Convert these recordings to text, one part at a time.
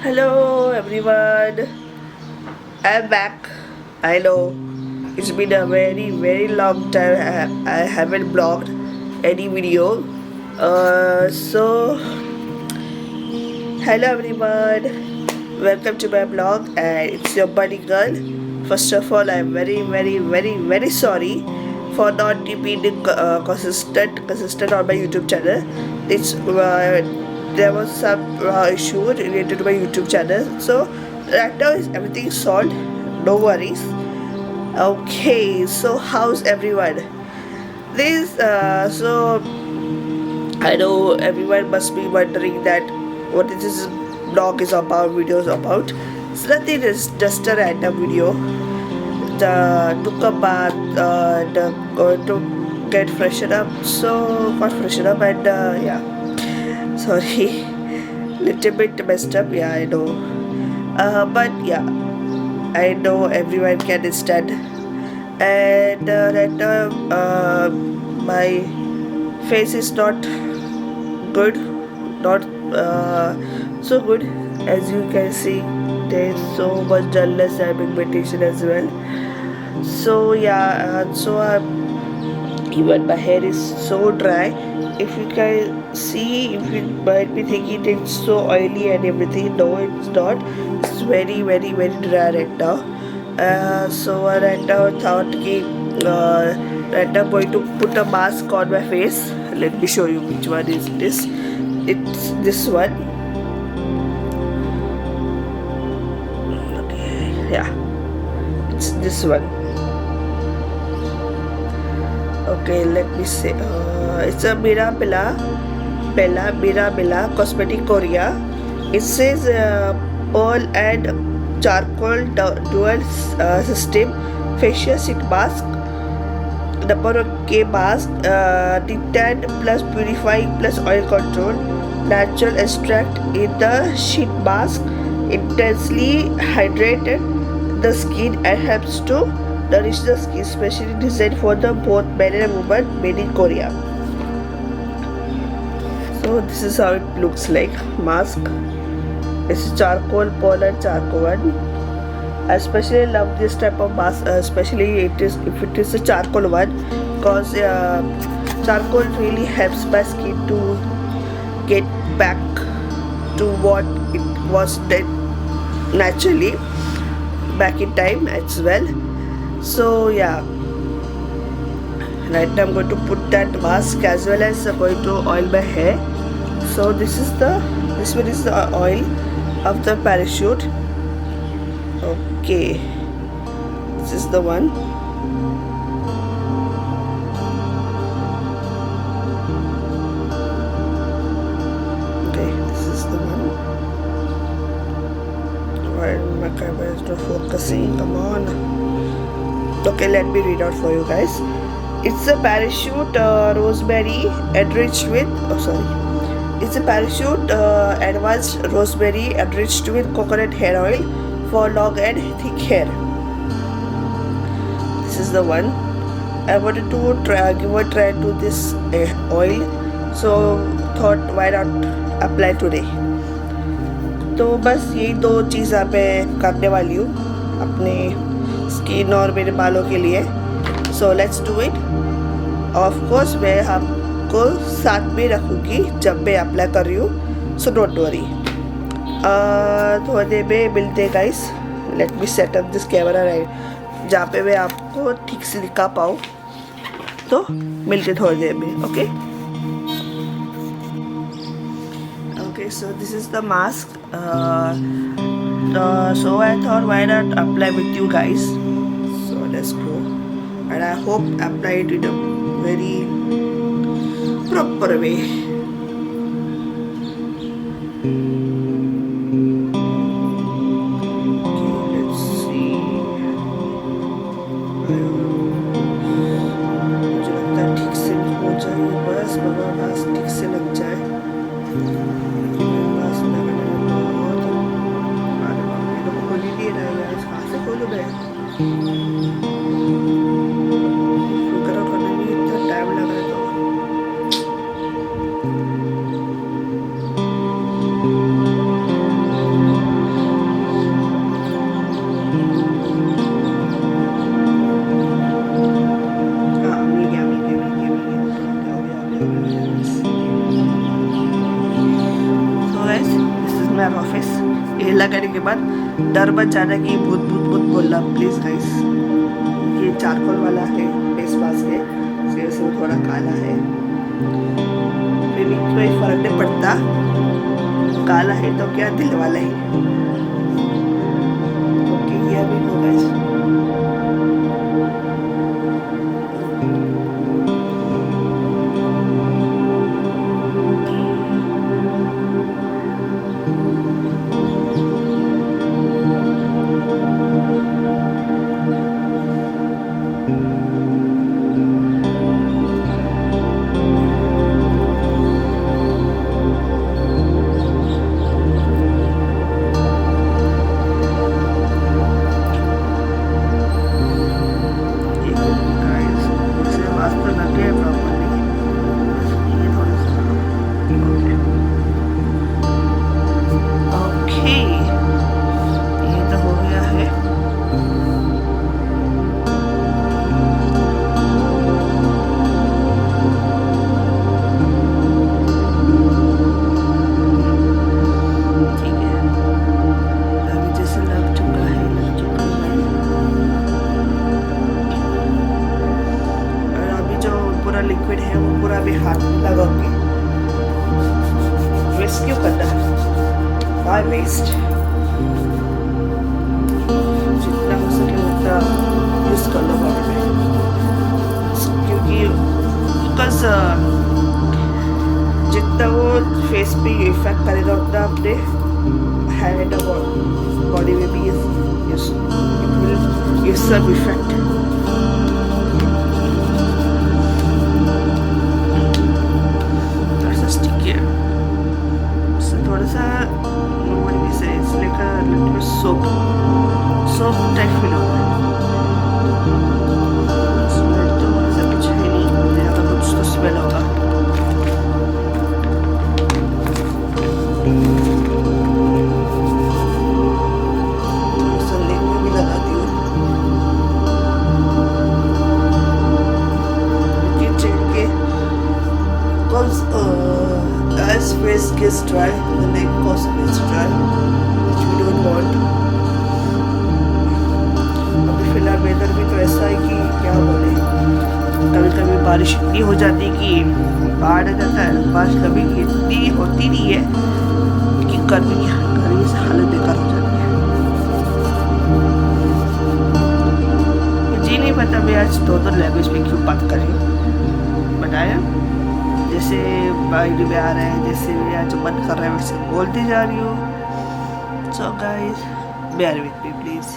Hello everyone, I'm back. I know it's been a very long time. I haven't blogged any video. So hello everyone, welcome to my blog, and it's your buddy girl. First of all, I'm very sorry for not being consistent on my YouTube channel. It's there was some issue related to my YouTube channel, so right now is everything solved. No worries. Okay, so how's everyone? This so I know everyone must be wondering that what is this blog is about, videos about. It's nothing, it's just a random video. Took a bath, going to get freshened up. So got freshened up and yeah. Sorry, little bit messed up. Yeah, I know. But yeah, I know everyone can understand. And right now, my face is not good, not so good. As you can see, there is so much dullness and pigmentation as well. So yeah, even my hair is so dry. If you can see, if you might be thinking it's so oily and everything, no, it's not. It's very dry right now. So right now I thought right now I'm going to put a mask on my face. Let me show you which one is this. It's this one. Okay, yeah, it's this one. Okay, let me say. It's a Mirabella Cosmetic Korea. It says pearl and charcoal dual system facial sheet mask. Number K mask, tinted plus purifying plus oil control. Natural extract in the sheet mask intensely hydrated the skin and helps to nourish the skin, specially designed for the both men and women, made in Korea. So this is how it looks like mask. It's charcoal, pearl and charcoal one. I especially love this type of mask, especially if it is a charcoal one, because charcoal really helps my skin to get back to what it was then naturally back in time as well. So yeah, right now I'm going to put that mask as well as going to oil my hair. So this one is the oil of the parachute. Okay, this is the one. Okay, this is the one. Why my camera is not focusing? Come on. Okay, let me read out for you guys. It's a parachute rosemary enriched with it's a parachute advanced rosemary enriched with coconut hair oil for long and thick hair. This is the one. I wanted to give a try to this oil, so thought why not apply today. तो बस यही दो चीज़ मैं करने वाली हूँ अपने skin और मेरे बालों के लिए. So let's do it. Of course मैं आपको साथ में रखूँगी जब मैं अप्लाई कर रही हूँ, सो डोंट वरी. थोड़ी देर में मिलते हैं guys. Let me set up this camera right जहाँ पे मैं आपको ठीक से दिखा पाऊँ. तो मिलते थोड़ी देर में. Okay okay, so this is the mask. So I thought why not apply with you guys. So let's go, and I hope apply it in a very proper way. Okay, let's see. मुझे लगता है ठीक से हो जाए. बस बाबा बस ठीक से लग जाए. बस लगने में बहुत खोल ही नहीं रहा है. कहाँ से खोलूँ मैं? फिगर आउट करने में इतना टाइम लग रहा है. तो बैक ऑफिस। ये लगाने के बाद डर बच जाना कि भूत भूत भूत बोलना प्लीज़ गाइस। ये चारकोल वाला है फेस मास्क है, इससे वो थोड़ा काला है, फिर भी कोई फर्क नहीं पड़ता, काला है तो क्या दिल वाला ही। ओके ये अभी हो गाइस। लिक्विड है वो पूरा भी हाथ में लगा के वेस्ट क्यों करना है, बाय वेस्ट। जितना हो सके उतना यूज कर लो बॉडी में, क्योंकि बिकॉज जितना वो फेस पे इफेक्ट करेगा उतना अपने हैंड और बॉडी में भी ये सब इफेक्ट। थोड़ा सा सोप टाइप फील होता है, तो ऐसा कुछ है नहीं, ज़्यादा कुछ तो स्मेल होगा। लेग में भी लगाती हूँ क्योंकि as face gets dry, the neck also gets dry, which we don't want. अभी फिलहाल वेदर भी तो ऐसा है कि क्या बोले, कभी कभी बारिश इतनी हो जाती है कि बाढ़ आ जाता है, बारिश कभी इतनी होती नहीं है कि गर्मी से हालत बेकार हो जाती है। मुझे नहीं पता मैं आज दो लैंग्वेज में क्यों बात कर रही हूँ, बताया जैसे माइंड में आ रहा है, जैसे आज मन कर रहा है वैसे बोलती जा रही हूँ। So guys bear with me please.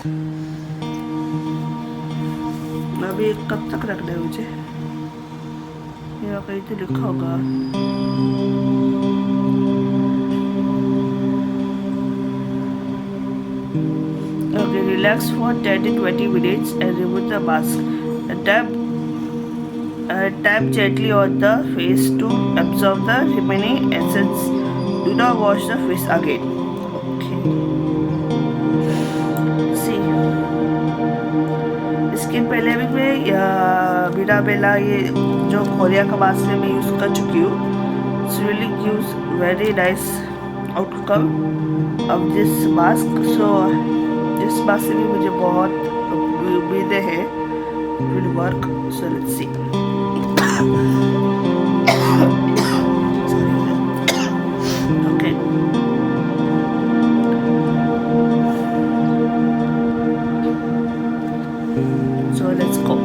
अभी कब तक रखना है मुझे, यहाँ कहीं तो लिखा होगा। Okay, relax for 10 to 20 minutes and remove the mask. Tap gently on the face to absorb the remaining essence. Do not wash the face again. Okay. See. इसके पहले भी मैं बिना बेला ये जो कोरिया का मास्क है मैं यूज़ कर चुकी हूँ। It's really gives very nice outcome of this mask. So इस मास्क से भी मुझे बहुत उम्मीदें हैं will work. So let's see. Okay. So let's go.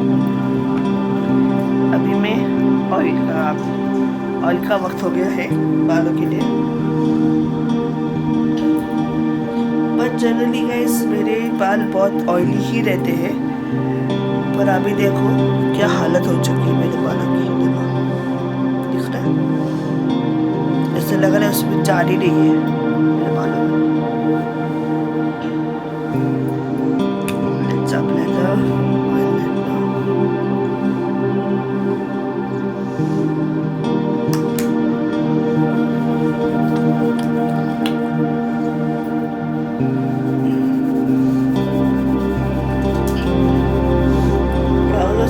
अभी मैं ऑयल का वक्त हो गया है बालों के लिए। बट जनरली गाइस मेरे बाल बहुत ऑयली ही रहते हैं, पर अभी देखो क्या हालत हो चुकी है मेरे बालों की। दिख रहा है, ऐसे लग रहा है उसमें जान ही नहीं है मेरे बालों में। Let's apply the oil now.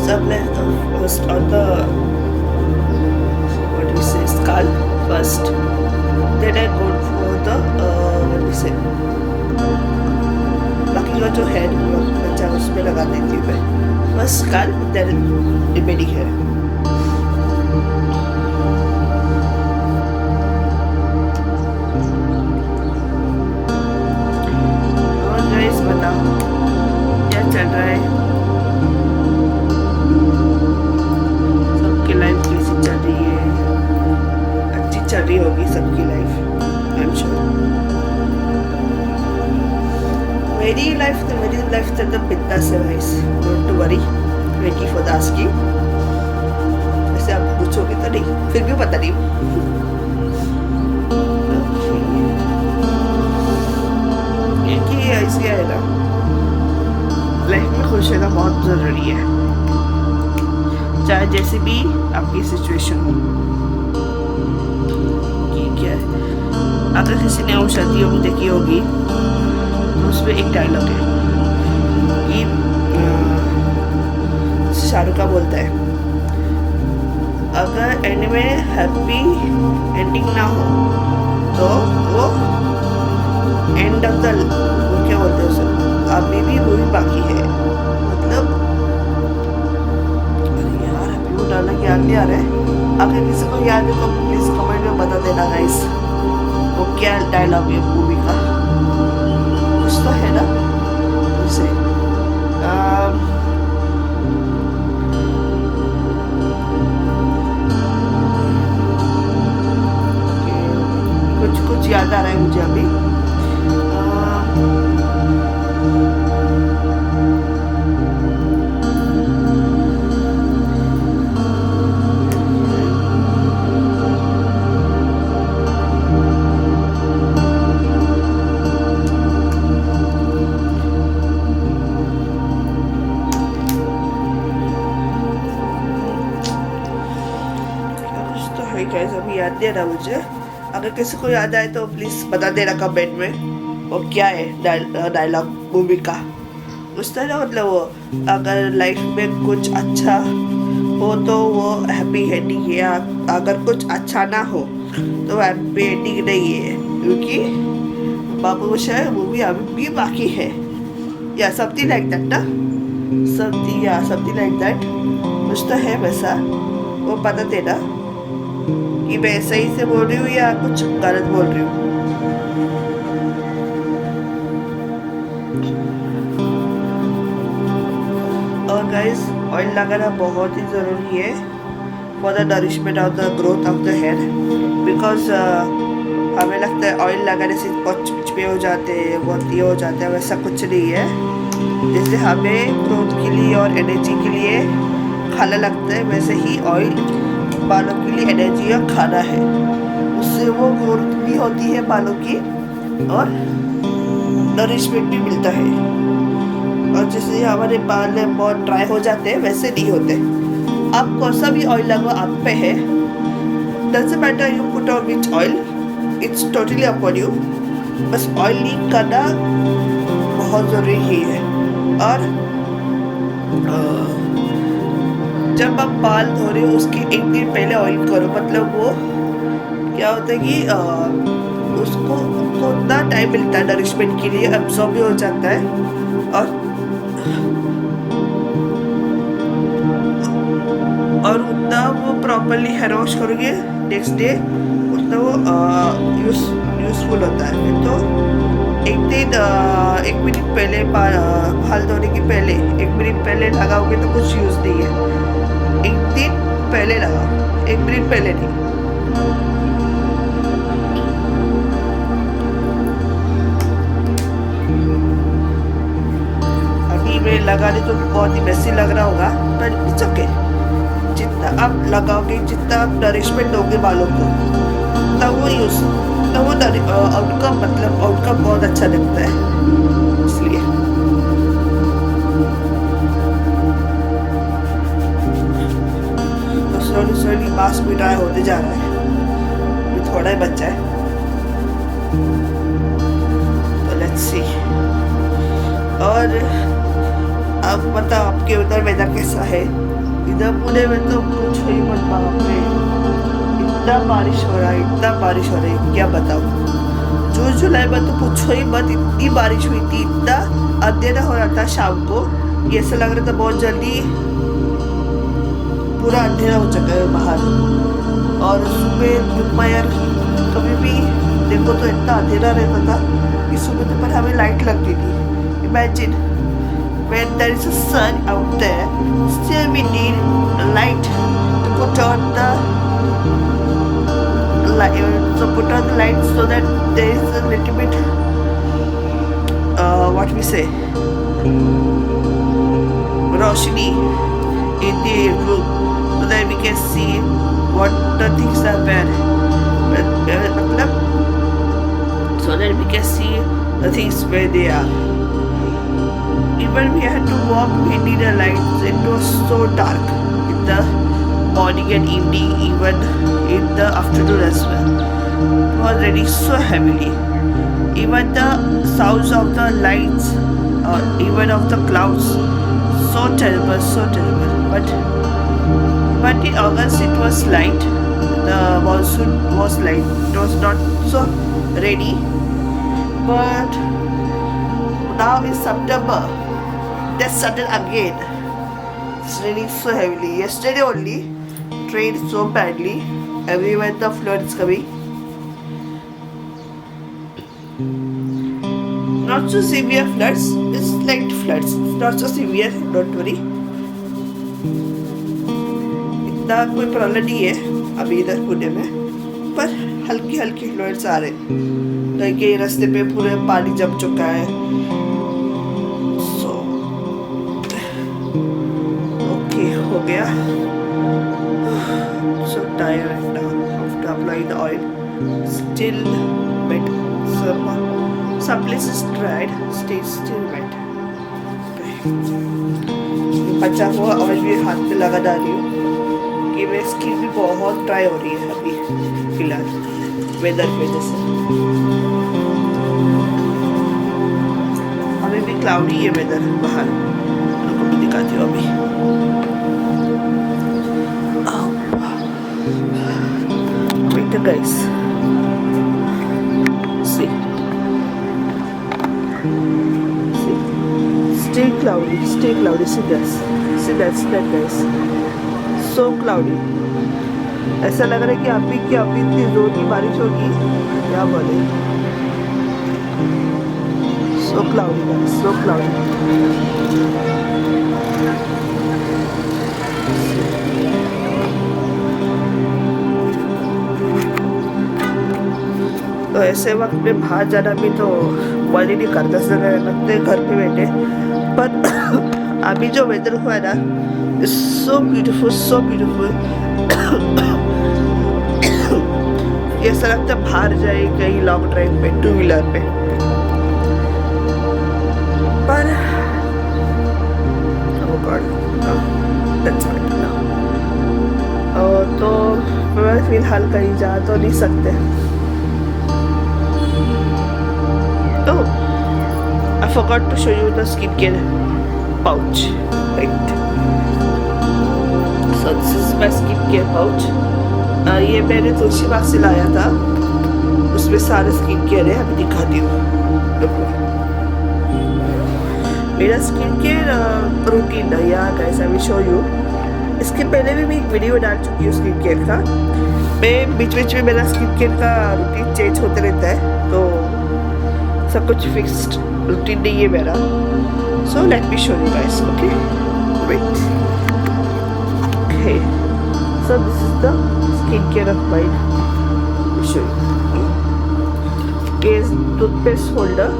Apply the first on the what we say scalp first, then I go for the what बस कल रिमेडी है। और गाइस बताओ क्या चल रहा है, सबकी लाइफ कैसी चल रही है? अच्छी चल रही होगी सबकी लाइफ, आई एम श्योर। मेरी लाइफ तो एकदम बिंदास है guys, don't to worry, thank you for the asking. वैसे आप पूछोगे तो नहीं, फिर भी पता नहीं। क्योंकि ऐसे है ना, लाइफ में खुश रहना बहुत ज़रूरी है, चाहे जैसी भी आपकी सिचुएशन हो। ठीक है, अगर किसी ने वो शादियों में देखी होगी तो उसमें एक डायलॉग है कि शाहरुख का बोलता है, अगर एंड में हैप्पी एंडिंग ना हो तो वो एंड ऑफ द, क्या बोलते हैं उसे, अभी भी मूवी बाकी है। मतलब अरे यार अभी वो डायलॉग याद नहीं आ रहा है, अगर किसी को याद है तो प्लीज कमेंट में बता देना गाइस, वो क्या डायलॉग है मूवी का, कुछ तो है ना उसे। कुछ याद आ रहा है मुझे अभी। गाइस अभी याद नहीं आ रहा मुझे, अगर किसी को याद आए तो प्लीज बता देना कमेंट में वो क्या है डायलॉग मूवी का। उस तरह मतलब वो अगर लाइफ में कुछ अच्छा हो तो वो हैप्पी एंडिंग है, अगर कुछ अच्छा ना हो तो हैप्पी एंडिंग नहीं है, क्योंकि बाबू शायद मूवी अभी भी बाकी है, या समथिंग लाइक दैट ना, समथिंग लाइक दैट कुछ तो है वैसा, वो बता देना कि मैं सही से बोल रही हूँ या कुछ गलत बोल रही हूँ। और गाइस ऑयल लगाना बहुत ही ज़रूरी है for the nourishment of the growth of the hair, because हमें लगता है ऑयल लगाने से बहुत चिपचिपे हो जाते हैं, बहुत ये हो जाते हैं, वैसा कुछ नहीं है। जैसे हमें ग्रोथ के लिए और एनर्जी के लिए खाना लगता है, वैसे ही ऑयल बालों के लिए एनर्जी और खाना है, उससे वो ग्रोथ भी होती है बालों की और नरिशमेंट भी मिलता है। और जैसे हमारे बाल बहुत ड्राई हो जाते हैं वैसे नहीं होते। आप कौन सा भी ऑयल लगवा आप पे है, doesn't matter you put on which oil, it's totally upon you, बस ऑयलिंग करना बहुत ज़रूरी है। और जब आप बाल धो रहे हो उसके एक दिन पहले ऑयल करो, मतलब वो क्या होता है कि उसको उतना टाइम मिलता है नरिशमेंट के लिए, एब्जॉर्ब भी हो जाता है। और उतना वो प्रॉपरली हेयर वॉश करोगे नेक्स्ट डे, उतना वो यूजफुल होता है। तो एक दिन 1 मिनट पहले बाल धोने के पहले 1 मिनट पहले लगाओगे तो कुछ यूज़ नहीं है, 1 दिन पहले लगाओ, 1 मिनट पहले नहीं। अभी मैं लगा रही तो बहुत ही मेसी लग रहा होगा, पर इट्स ओके। जितना आप लगाओगे, जितना आप नरिशमेंट दोगे बालों को, तब वो आउटकम बहुत अच्छा दिखता है, इसलिए। तो स्लोली मास्क भी ड्राई होते जा रहा है, अभी थोड़ा ही बच्चा है, तो लेट्स सी। और अब बताओ आपके उधर वेदर कैसा है? इधर पुणे में तो कुछ ही मत, बाप रे इतना बारिश हो रहा है, क्या बताऊँ। जून जुलाई में तो पूछो ही मत, इतनी बारिश हुई थी, इतना अंधेरा हो रहा था शाम को, ये ऐसा लग रहा था बहुत जल्दी पूरा अंधेरा हो चुका है बाहर। और सुबह दोपहर कभी भी देखो तो इतना अंधेरा रहता था कि सुबह दोपहर हमें लाइट लगती थी। Imagine when there is a sun out there, still we need a light to put on the light, so that there is a little bit what we say roshni in the room, so that we can see what the things are there, so that we can see the things where they are. Even we had to walk, we need a light. It was so dark in the morning and evening, even in the afternoon as well. It was raining so heavily. Even the sounds of the lights, or even of the clouds, so terrible, so terrible. But in August it was light. The monsoon was light. It was not so rainy. But now in September, that started again. It's raining so heavily. Yesterday only, it rained so badly. Everywhere the flood is coming. Not so severe floods. It's light floods. It's not so severe. Don't worry. इतना कोई problem नहीं है अभी इधर पुणे में, पर हल्की हल्की फ्लड्स आ रहे। कई रास्ते पे पूरे पानी जम चुका है। हो गया। So tired now after applying the oil. Still wet. Some places dried, still wet. बचा हुआ ऑयल भी हाथ पे लगा डाली हूँ कि मेरी स्किन भी बहुत ड्राई हो रही है अभी फिलहाल वेदर की वजह से। अभी भी क्लाउडी है वेदर बाहर, आपको भी दिखाती हूँ अभी। Guys, see, stay cloudy, see that guys, so cloudy. ऐसा लग रहा है कि अभी इतनी जोर की बारिश होगी, क्या बोले। So cloudy guys, so cloudy. तो ऐसे वक्त में बाहर जाना भी तो मन ही नहीं करता, लगते घर पे बैठे। पर अभी जो वेदर हुआ है ना, सो ब्यूटीफुल, सो ब्यूटीफुल। ऐसा लगता है बाहर जाए कहीं लॉन्ग ड्राइव पे, टू व्हीलर पे। पर oh God, no, that's fine now. तो फिलहाल कहीं जा तो नहीं सकते। Oh, I forgot to show you the skincare pouch. Right. So this is my skincare pouch. ये मैंने तुलसी बाग से लाया था, उसमें सारे skincare है, अभी दिखाती हूँ। मेरा skincare रूटीन है यार guys, I will show you. इसके पहले भी मैं एक वीडियो डाल चुकी हूँ skincare का। मैं बीच में मेरा skincare का रूटीन चेंज होते रहता है, तो सब कुछ फिक्स्ड रूटीन नहीं है मेरा। So let me show you guys, okay wait. Okay so this is the skin care of mine, show you. ये टूथपेस्ट होल्डर,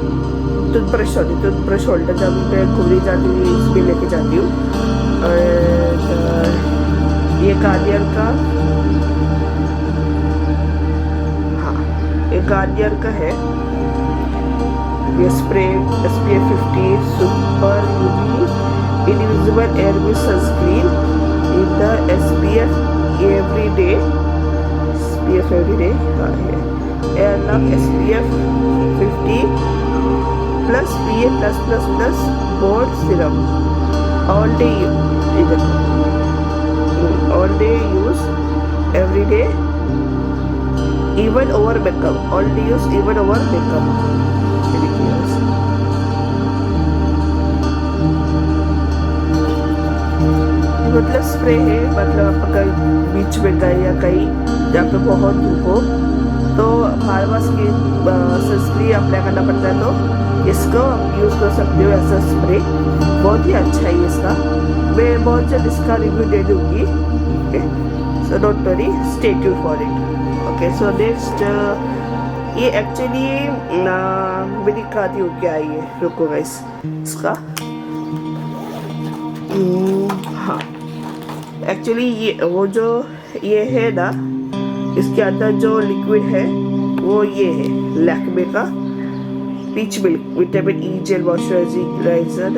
टूथब्रश होल्डर जब मैं घूमने जाती हूँ इसमें लेके जाती हूँ। और ये गार्नियर का, हाँ ये गार्नियर का है। ये spray SPF 50 super UV invisible air में sunscreen in the SPF everyday, हाँ है air love SPF 50 plus PA+++ board serum all day use every day even over makeup, only use even over makeup. मतलब spray है, मतलब आप कहीं बीच में गए या कहीं जहाँ पे बहुत धूप हो तो बार बार सनस्क्रीन अप्लाई करना पड़ता है, तो इसको आप यूज़ कर सकते हो ऐसा स्प्रे। बहुत ही अच्छा है इसका, मैं बहुत जल्द इसका रिव्यू दे दूँगी। Okay, so don't worry, stay tuned for it. Okay, so next ये एक्चुअली मेरी खाती हो क्या है, रुको गाइस इसका हाँ, एक्चुअली ये वो जो ये है ना, इसके अंदर जो लिक्विड है वो ये है लैक्मे का peach milk vitamin E gel moisturiser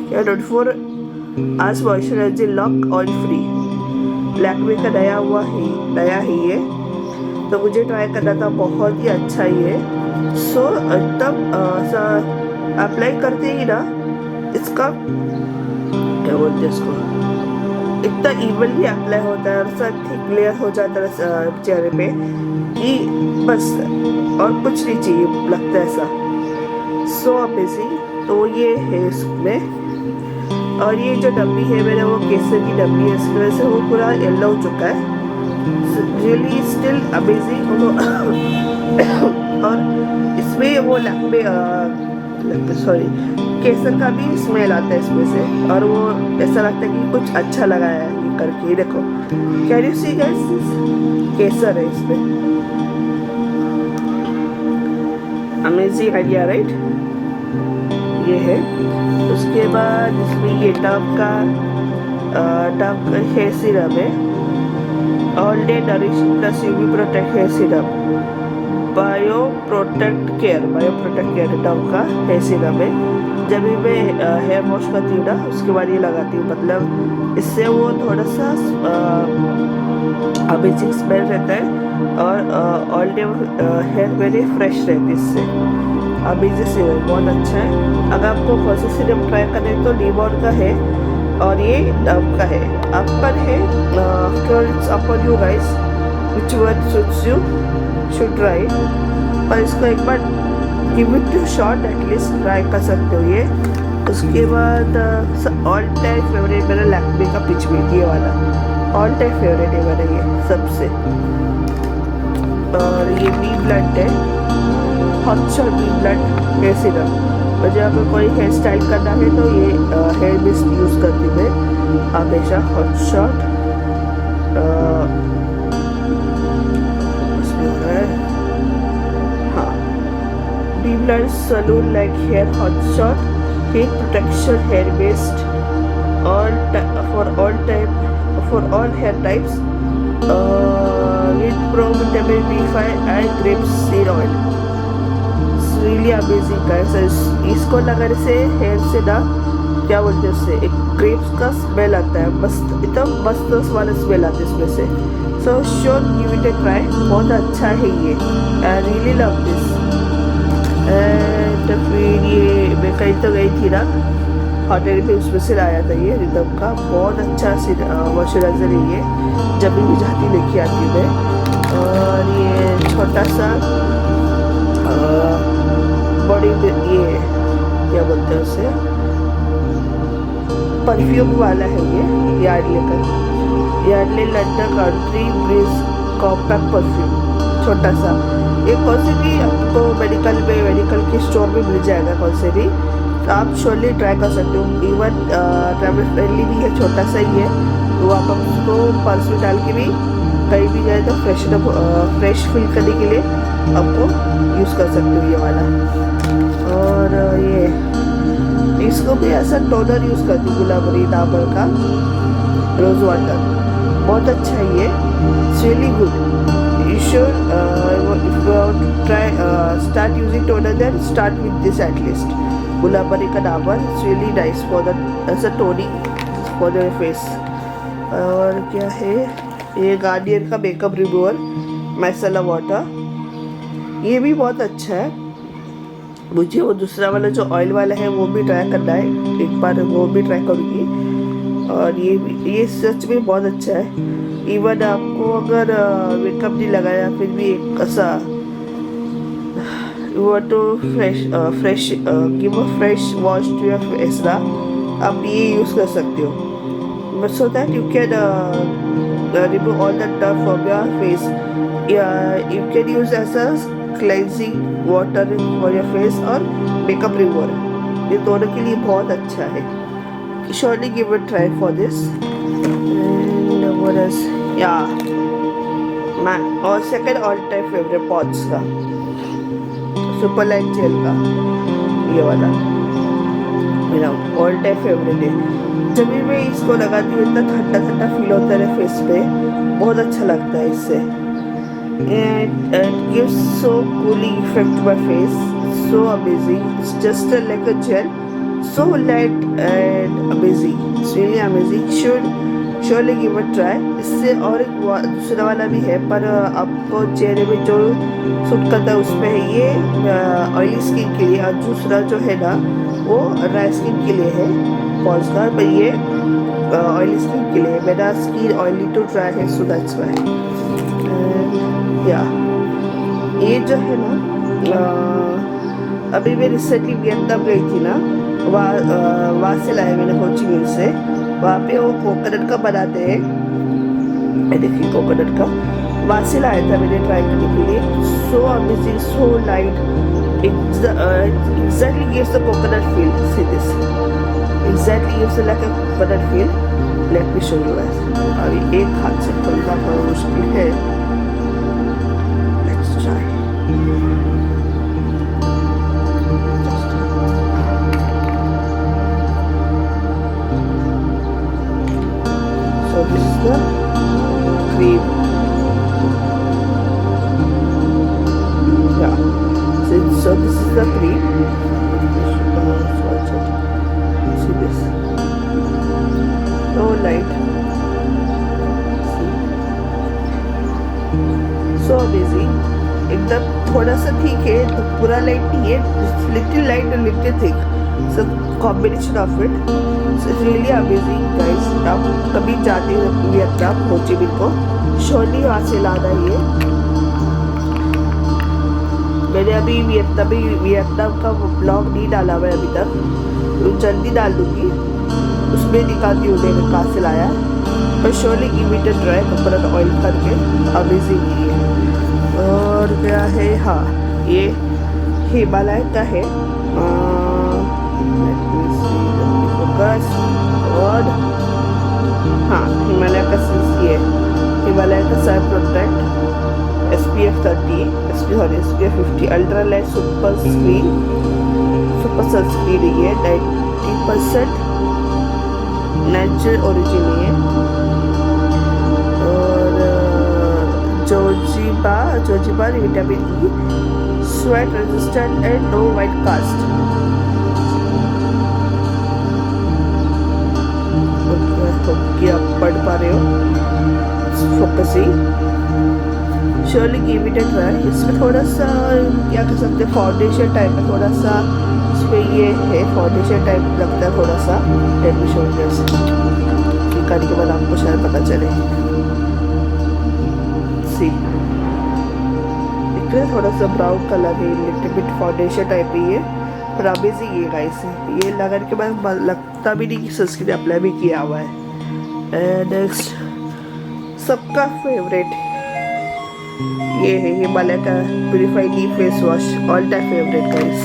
क्या 24 hours moisturising lock oil free. Lakme का नया ही ये, तो मुझे ट्राई करना था, बहुत ही अच्छा ही है। सो एकदम अप्लाई करते ही ना इसका क्या बोलते हैं इसको, इतना इवनली अप्लाई होता है और सब थिक लेयर हो जाता है चेहरे पे कि बस और कुछ नहीं चाहिए, लगता है ऐसा। So amazing. तो ये है इसमें, और ये जो डब्बी है मेरा वो केसर की डब्बी है, इसकी वजह से वो पूरा येलो हो चुका है। Really still amazing. और इसमें वो लैक्मे सॉरी केसर का भी स्मेल आता है इसमें से, और वो ऐसा लगता है कि कुछ अच्छा लगा है ये करके। देखो, कैन यू सी गाइस, केसर है इसमें। अमेजिंग आइडिया राइट, ये है। उसके बाद इसमें ये डव का हेयर सीरम है, all day nourishing plus UV protect hair serum, bio protect care Dove का हेयर सीरम है। जब भी मैं हेयर वॉश करती हूँ ना उसके बाद ये लगाती हूँ, मतलब इससे वो थोड़ा सा अमेजिंग स्मेल रहता है और ऑल डे हेयर मेरे फ्रेश रहते इससे। अमेजिंग सीरम बहुत अच्छा है। अगर आपको कौन सा सीरम ट्राई करें तो लिमॉन का है और ये डव का है। अपन है अपन you guys which one suits you should try, पर इसको एक बार give it to shot at least try कर सकते हो ये। उसके बाद ऑल टाइम फेवरेट मेरा लैक्मे का पिच मिल्क, ये वाला ऑल टाइम फेवरेट है मेरा ये सबसे। और ये बी ब्लड है, hot shot BBlunt hair serum. मुझे अगर कोई हेयर स्टाइल करना है तो ये हेयर मिस्ट यूज़ करती मैं हमेशा। Hot shot BBlunt salon like hair hot shot heat protection hair based for all hair types with pro vitamin B5 and grape seed oil. It's really amazing guys. इसको लगाने से hair से ना क्या बोलते हैं उससे एक ग्रेप्स का स्मेल आता है, मस्त एकदम मस्त वाला स्मेल आता है इसमें से। So sure give it a try, बहुत अच्छा है ये, I really love this. And फिर ये मैं कहीं तो गई थी ना होटल में, उसमें से लाया था ये रिदम का, बहुत अच्छा मॉइस्चराइजर है ये, जब भी जाती लेके आती हूँ मैं। और ये छोटा सा बॉडी ये क्या बोलते हैं उसे, परफ्यूम वाला है ये, Yardley London country breeze compact perfume, छोटा सा। ये कौन से भी आपको मेडिकल के स्टोर में मिल जाएगा, कौन से भी, तो आप श्योरली ट्राई कर सकते हो। इवन ट्रैवल फ्रेंडली भी है, छोटा सा ही है, तो आप उसको पर्स में डाल के भी कहीं भी जाए तो फ्रेश फील करने के लिए आपको यूज़ कर सकते हो ये वाला। और ये इसको भी ऐसा टोनर यूज़ करती हूँ, गुलाबरी डाबर का रोज़ वाटर, बहुत अच्छा है ये, it's really good. You should if you want to try start using toner, then start with this at least. Gulabari ka dabur, it's really nice for the as a toning for the face. और क्या है ये Garnier का makeup remover micellar water, ये भी बहुत अच्छा है। मुझे वो दूसरा वाला जो ऑयल वाला है वो भी ट्राई करना है, एक बार वो भी ट्राई करूँगी। और ये सच में बहुत अच्छा है। इवन आपको अगर मेकअप नहीं लगाया फिर भी एक ऐसा you want to give a fresh wash to your face ना, आप ये यूज़ कर सकते हो. But so that you can remove all the dirt from your face. Yeah, you can use as a cleansing water for your face और makeup remover. ये दोनों के लिए बहुत अच्छा है. Surely give a try for this. And what else? Yeah, my और second all time favorite Pond's का सुपर लाइट जेल का ये वाला मेरा ऑल टाइम फेवरेट है. जब भी मैं इसको लगाती हूँ इतना ठंडा ठंडा फील होता है फेस पे, बहुत अच्छा लगता है इससे. And it gives so cooling effect to my face, so amazing. It's just like a gel, so light and amazing. It's really amazing. Surely give a try. इससे और एक दूसरा वाला भी है, पर आपको चेहरे में जो सूट करता है उसमें है. ये ऑयली स्किन के लिए, और दूसरा जो है ना वो ड्राई स्किन के लिए है पॉन्ड्स का, पर ये ऑयली स्किन के लिए. मेरा स्किन ऑयली टू ड्राई है, सो दैट्स व्हाई. या ये जो है ना, अभी मैं रिसेंटली वियतनाम गई थी ना, वहाँ से लाया मैंने कोचिंग से. वहाँ पे वो कोकोनट का बनाते हैं, देखिए कोकोनट का, वहाँ से लाया था मैंने ट्राई करने के लिए. So amazing, so light. Exactly gives the coconut feel. See this. Exactly gives like a coconut feel. Let me show you guys. अभी एक हाथ से खोलना थोड़ा मुश्किल है. Let's try. So this is the cream. Yeah. So this is the cream. See this. So light. So amazing. एकदम थोड़ा सा ठीक है, तो पूरा लाइट नहीं है. लिटिल लाइट और little thick. So combination of it. So it's really amazing, guys. आप कभी जाते हो वियतनाम, हो ची मिन को, surely वहाँ से लाना ये. मैंने अभी वियतनाम का ब्लॉग नहीं डाला हुआ अभी तक, तो जल्दी डाल दूँगी. उसमें दिखाती हूँ मैंने कहाँ से लाया. पर surely give it a try. Coconut oil करके अमेजिंग है. और क्या है, हाँ ये हिमालय का है. और हाँ हिमालय का ये हिमालय का sun protect SPF 30, SPF 50 ultra light super sunscreen है. 90% नेचुरल ओरिजिन है. और jojoba vitamin E, sweat resistant and no white cast. Okay, आप पढ़ पा रहे हो. Focusing. Surely give it a try. इसमें थोड़ा सा क्या कर सकते हैं, फाउंडेशन टाइप में थोड़ा सा इसमें ये है, फाउंडेशन टाइप लगता है थोड़ा सा. Late me show you. करने के बाद आपको शायद पता चले. सी दिख थोड़ा सा ब्राउन कलर है, लिटिल बिट फाउंडेशन टाइप ही है, पर अमेजिंग ये गाइस. ये लगाने के बाद लगता भी नहीं कि सनस्क्रीन अप्लाई भी किया हुआ है. नेक्स्ट सबका फेवरेट ये है हिमालय का purify D face wash. All time favourite guys.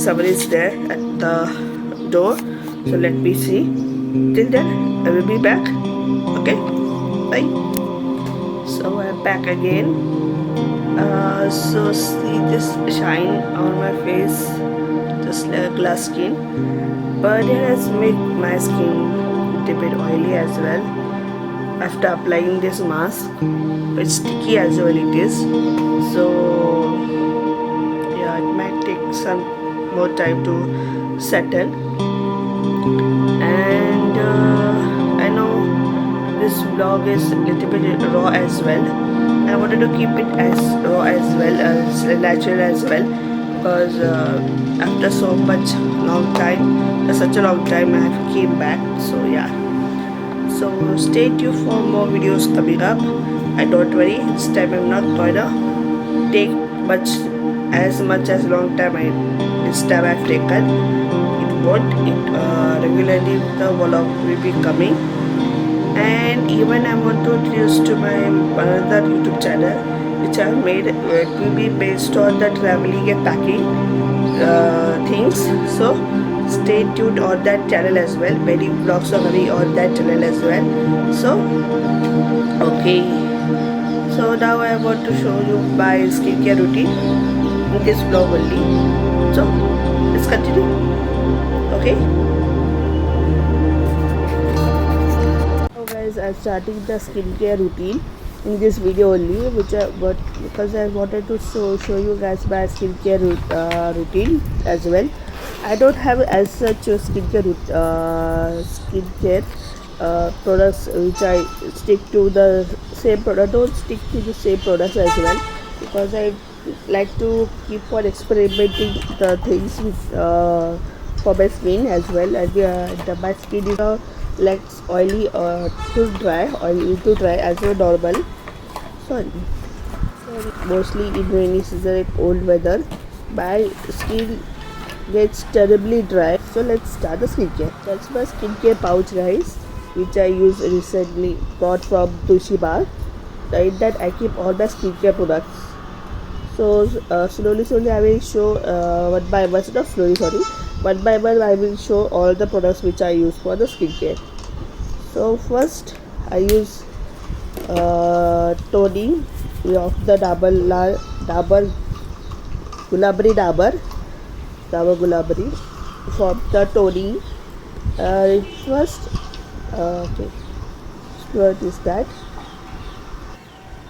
Someone is there at the door, so let me see. Till then I will be back. Okay, bye. So I'm back again. So see this shine on my face, just like a glass skin, but it has made my skin a bit oily as well after applying this mask. It's sticky as well it is, so yeah, it might take some more time to settle. And I know this vlog is a little bit raw as well. I wanted to keep it as raw as well, as natural as well, because after so much long time, such a long time, I have came back. So yeah, So stay tuned for more videos coming up. And don't worry, this time I'm not gonna take much as long time this time I've taken. It won't. It regularly the vlog will be coming. And even I want to introduce to my another YouTube channel which I have made. It will be based on the traveling and packing things. So stay tuned on that channel as well. Many vlogs are coming on that channel as well. So okay, so now I want to show you my skincare routine in this vlog only. So let's continue. Okay. So guys, I'm starting the skincare routine in this video only, because I wanted to show you guys my skincare routine as well. I don't have as such a skincare products which I stick to the same product. Don't stick to the same products as well, because I like to keep on experimenting the things with for my skin as well. And my skin is like oily or oily too dry as well normal. Sorry. Mostly in rainy season and cold weather, my skin gets terribly dry. So let's start the skincare. That's my skincare pouch, guys, which I used recently, got from Toshiba. In that I keep all my skincare products. So slowly I will show one by one. Not slowly, sorry. One by one I will show all the products which I use for the skincare. So first I use toning of the Dabur Gulabari for the toning. First, okay, what is that?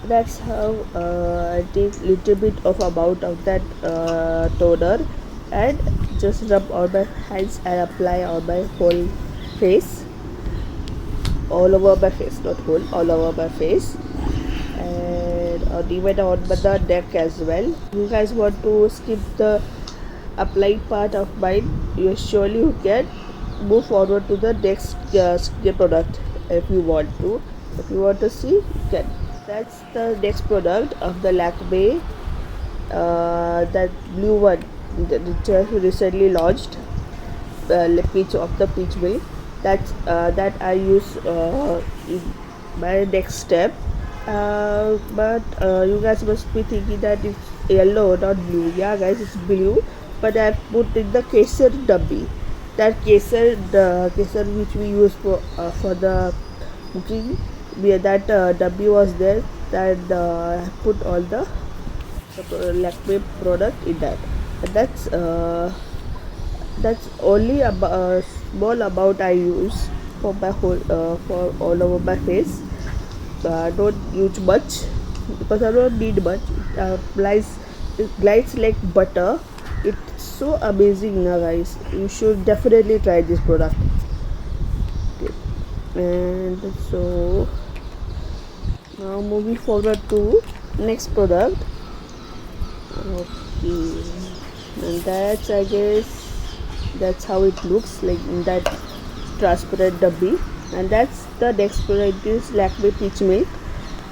That's how I take little bit of amount of that toner and just rub on my hands and apply on my whole face, all over my face, not whole, all over my face, and even on the neck as well. You guys want to skip the applied part of mine, you surely you can move forward to the next skincare product if you want to. If you want to see, you can. That's the next product of the Lakme, that blue one which I recently launched, peach of the peach milk. That I use in my next step. But you guys must be thinking that it's yellow, not blue. Yeah, guys, it's blue, but I put in the kesar dabbi. That the kesar which we use for the cooking, that dabbi was there. That I put all the Lakme product in that. And that's only a small amount I use for my whole for all over my face. Don't use much because I don't need much. It glides like butter. It's so amazing now, guys. You should definitely try this product. Okay. And so now moving forward to next product. Okay, and that's, I guess, that's how it looks like in that transparent dabbi. And that's the next product is Lakme Peach Milk,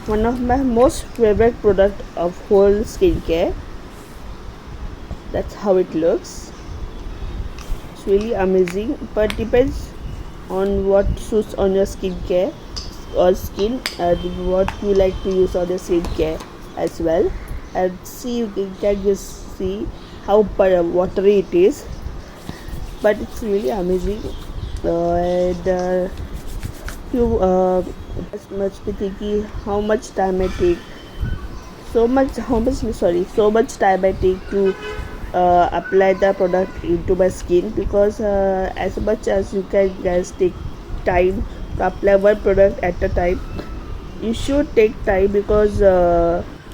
one of my most favorite product of whole skincare. That's how it looks. It's really amazing, but depends on what suits on your skincare or skin, and what you like to use on your skincare as well. And see, you can just see how watery it is, but it's really amazing. And you must be thinking how much time I take. So much time I take to apply the product into my skin, because as much as you can guys take time to apply one product at a time, you should take time, because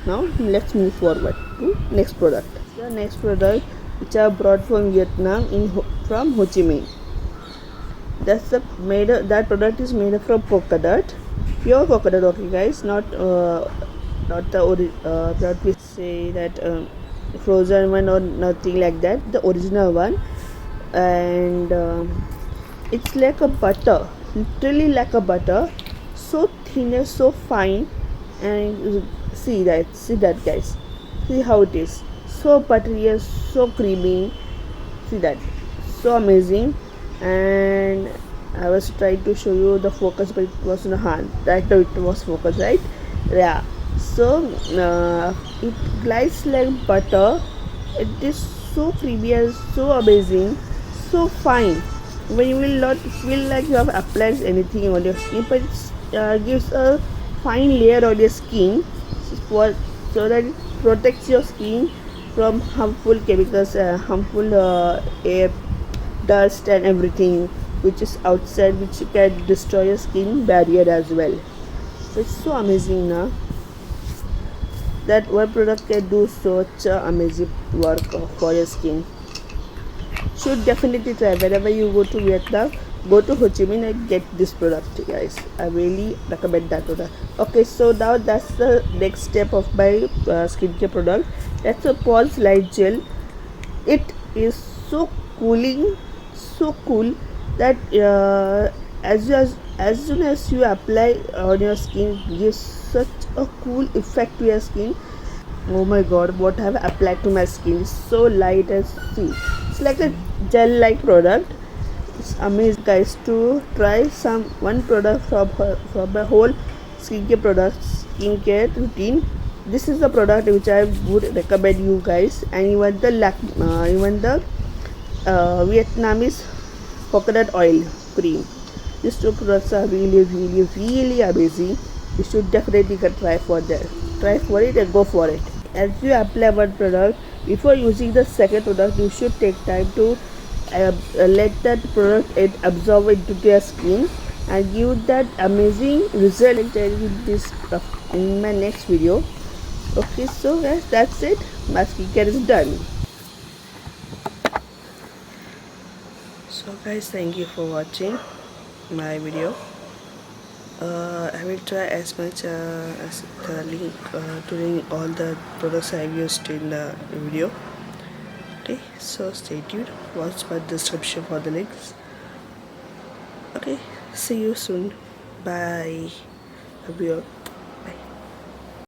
now let's move forward to next product. The next product which I brought from Vietnam from Ho Chi Minh. That product is made from coconut, pure coconut. Okay, guys, not the not we say that frozen one or nothing like that. The original one, and it's like a butter, literally like a butter, so thin and so fine. And see that guys, see how it is, so buttery and so creamy. See that, so amazing. And I was trying to show you the focus, but it was in a hand. Right now it was focused, right? Yeah. So it glides like butter. It is so creamy and so amazing, so fine. When you will not feel like you have applied anything on your skin, but it gives a fine layer on your skin, for so that it protects your skin from harmful chemicals, harmful air, dust and everything which is outside, which can destroy your skin barrier as well. It's so amazing now that one product can do such amazing work for your skin. Should definitely try whenever you go to Vietnam. Go to Ho Chi Minh and get this product, guys. I really recommend that product. Okay, so now that's the next step of my skincare product. That's a Pond's Light Gel. It is so cooling, so cool that as soon as you apply on your skin, it gives such a cool effect to your skin. Oh my god, what I have applied to my skin is so light and see. It's like a gel like product. It's amazing, guys, to try one product from my whole skincare routine. This is the product which I would recommend you guys, and even the Vietnamese coconut oil cream. These two products are really, really, really amazing. You should definitely try for it and go for it. As you apply one product, before using the second product, you should take time to let that product absorb into your skin and give that amazing result. I'll tell you this in my next video. Okay, so guys, that's it. My skincare is done. So guys, thank you for watching my video. I will try as much as the link to link all the products I have used in the video. Okay, so stay tuned. Watch my description for the links. Okay, see you soon. Bye. Love you all.